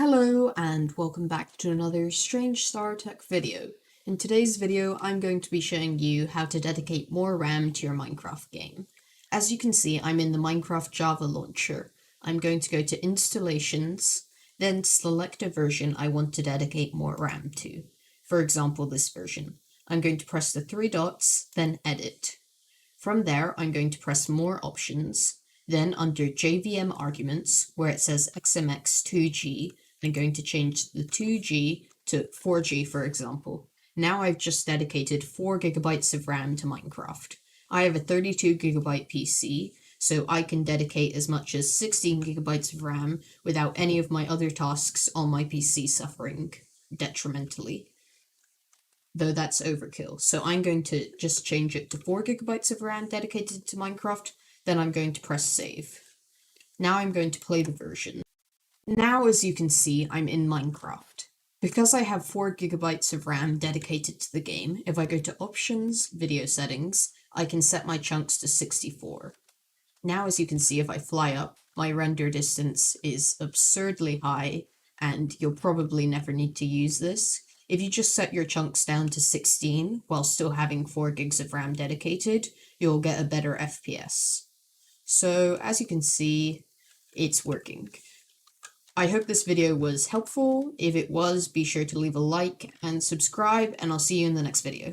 Hello and welcome back to another Strange Star Tech video. In today's video, I'm going to be showing you how to dedicate more RAM to your Minecraft game. As you can see, I'm in the Minecraft Java launcher. I'm going to go to Installations, then select a version I want to dedicate more RAM to. For example, this version. I'm going to press the three dots, then Edit. From there, I'm going to press More Options, then under JVM Arguments, where it says XMX2G, I'm going to change the 2G to 4G, for example. Now I've just dedicated 4 gigabytes of RAM to Minecraft. I have a 32 gigabyte PC, so I can dedicate as much as 16 gigabytes of RAM without any of my other tasks on my PC suffering detrimentally. Though that's overkill. So I'm going to just change it to 4 gigabytes of RAM dedicated to Minecraft, then I'm going to press save. Now I'm going to play the version. Now, as you can see, I'm in Minecraft. Because I have 4 gigabytes of RAM dedicated to the game, if I go to Options, Video Settings, I can set my chunks to 64. Now, as you can see, if I fly up, my render distance is absurdly high, and you'll probably never need to use this. If you just set your chunks down to 16 while still having 4 gigs of RAM dedicated, you'll get a better FPS. So, as you can see, it's working. I hope this video was helpful. If it was, be sure to leave a like and subscribe, and I'll see you in the next video.